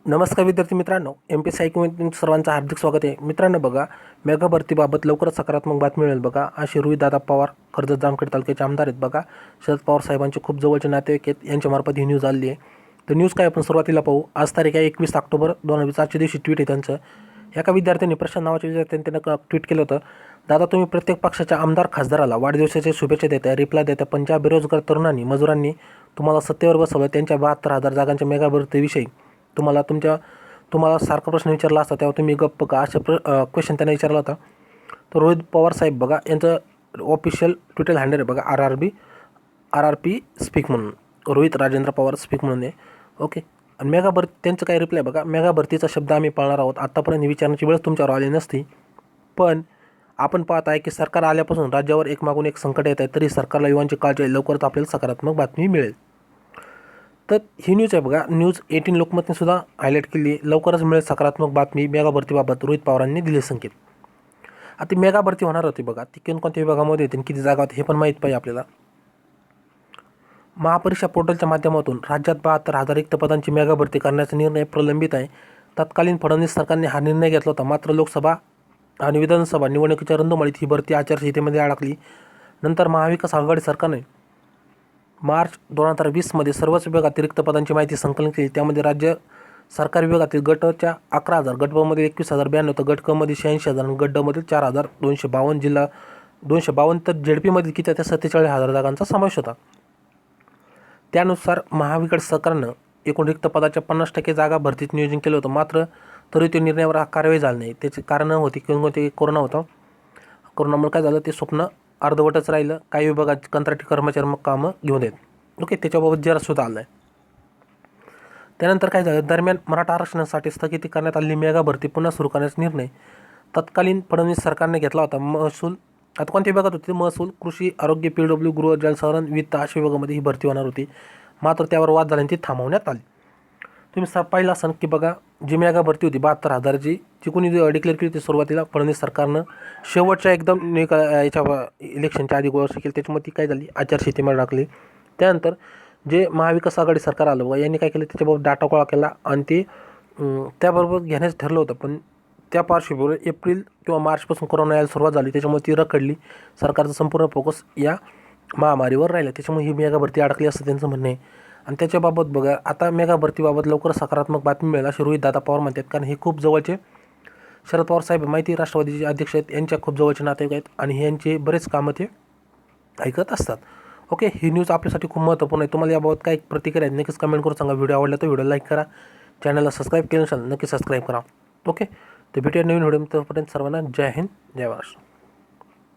नमस्कार विद्यार्थी मित्रांनो, MPSI तुमचं सर्वांचं हार्दिक स्वागत आहे. मित्रांनो बघा, मेगा भरतीबाबत लवकरच सकारात्मक बातमी मिळेल बघा. असे रोहितदादा पवार कर्जत जामखेड तालुक्याचे आमदार आहेत बघा. शरद पवार साहेबांचे खूप जवळचे नातेवाईक आहेत, यांच्यामार्फत ही न्यूज आली आहे. तर न्यूज काय आपण सुरुवातीला पाहू. आज तारीख आहे 21 ऑक्टोबर 2020. आजच्या दिवशी ट्विट आहे त्यांचं. एका विद्यार्थ्यांनी, प्रशांत नावाच्या विद्यार्थ्यांनी त्यांना ट्विट केलं होतं. दादा, तुम्ही प्रत्येक पक्षाच्या आमदार खासदाराला वाढदिवसाच्या शुभेच्छा देताय, रिप्लाय देता, पण ज्या बेरोजगार तरुणांनी मजुरांनी तुम्हाला सत्तेवर बसवलं त्यांच्या 72,000 जागांच्या मेगा भरतीविषयी तुम्हाला सारखा प्रश्न विचारला असता तेव्हा तुम्ही गप्प का, अशा क्वेश्चन त्यांना विचारला होता. तर रोहित पवार साहेब बघा, यांचं ऑफिशियल ट्विटर हँडल आहे बघा, RRP स्पीक म्हणून, रोहित राजेंद्र पवार स्पीक म्हणून आहे. ओके. आणि मेगा भरती त्यांचं काय रिप्लाय बघा. मेगा भरतीचा शब्द आम्ही पाळणार आहोत. आत्तापर्यंत विचारण्याची वेळच तुमच्यावर आली नसती, पण आपण पाहत आहे की सरकार आल्यापासून राज्यावर एकमागून एक संकट येत आहे, तरी सरकारला युवांची काळजी आहे. लवकरच आपल्याला सकारात्मक बातमी मिळेल. तर ही न्यूज आहे बघा. न्यूज 18 लोकमतने सुद्धा हायलाईट केली आहे. लवकरच मिळेल सकारात्मक बातमी. मेगा भरतीबाबत रोहित पवारांनी दिले संकेत. आता मेगा भरती होणार होती बघा, ती कोणकोणत्या विभागामध्ये होती, किती जागा होती हे पण माहीत पाहिजे आपल्याला. महापरीक्षा पोर्टलच्या माध्यमातून राज्यात 72,000 रिक्त पदांची मेगा भरती करण्याचा निर्णय प्रलंबित आहे. तत्कालीन फडणवीस सरकारने हा निर्णय घेतला होता, मात्र लोकसभा आणि विधानसभा निवडणुकीच्या रणधुमाळीत ही भरती आचारसंहितेमध्ये अडकली. नंतर महाविकास आघाडी सरकारने मार्च 2020 सर्वच विभागातील रिक्त पदांची माहिती संकलन केली. त्यामध्ये राज्य सरकारी विभागातील गटच्या 11,000, गट ब मध्ये 21,092, तर गट क मध्ये 86,000 आणि गट ड मध्ये 4,252, जिल्हा 252, तर ZP मध्ये किती त्या 47,000 जागांचा समावेश होता. त्यानुसार महाविकास सरकारनं एकूण रिक्त पदाच्या 50% जागा भरतीत नियोजन केलं होतं. मात्र तरी त्या निर्णयावर कारवाई झाली नाही. त्याची कारणं होती कोणते, कोरोना होता. कोरोनामुळे काय झालं, ते स्वप्न अर्धवटच राहिलं. काही विभागात कंत्राटी कर्मचारी मग कामं घेऊन येत. ओके. त्याच्याबाबत जरा सुद्धा आलं आहे. त्यानंतर काय झालं, दरम्यान मराठा आरक्षणासाठी स्थगिती करण्यात आलेली मेगा भरती पुन्हा सुरू करण्याचा निर्णय तत्कालीन फडणवीस सरकारने घेतला होता. महसूल, आता कोणत्या विभागात होती, महसूल, कृषी, आरोग्य, PW, गृह, जलसंधारण, वित्त अशा विभागामध्ये ही भरती होणार होती. मात्र त्यावर वाद झाल्याने ती थांबवण्यात आली. तुम्ही पाहिलं असाल की बघा, जी मेगा भरती होती 72,000ची, जी कोणी डिक्लेअर केली होती सुरुवातीला फडणवीस सरकारनं, शेवटच्या एकदम याच्या इलेक्शनच्या आधी गोष्ट केली, त्याच्यामुळे ती काय झाली, आचारसंहितेमध्ये टाकली. त्यानंतर जे महाविकास आघाडी सरकार आलं बघा, यांनी काय केलं, त्याच्याबाबत डाटा गोळा केला आणि ते त्याबरोबर घेण्याचं ठरलं होतं. पण त्या पार्श्वभूमीवर एप्रिल किंवा मार्चपासून कोरोना यायला सुरुवात झाली, त्याच्यामुळे ती रखडली. सरकारचा संपूर्ण फोकस या महामारीवर राहिला, त्याच्यामुळे ही मेगा भरती अडकली असं त्यांचं म्हणणं आहे. आणि त्याच्याबाबत बघा, आता मेगा भरतीबाबत लवकर सकारात्मक बातमी मिळेल असे रोहितदादा पवार म्हणतात. कारण हे खूप जवळचे शरद पवार साहेब माहिती राष्ट्रवादीचे अध्यक्ष आहेत, यांच्या खूप जवळचे नातेवाईक आहेत आणि यांचे बरेच कामं ते ऐकत असतात. ओके. ही न्यूज आपल्यासाठी खूप महत्त्वपूर्ण आहे. तुम्हाला याबाबत काय प्रतिक्रिया आहेत नक्कीच कमेंट करून सांगा. व्हिडिओ आवडला तर व्हिडिओ लाईक करा, चॅनलला सबस्क्राईब केलं नसेल नक्की सबस्क्राईब करा. ओके. तर भेटूया नवीन व्हिडिओ. तोपर्यंत सर्वांना जय हिंद, जय महाराष्ट्र.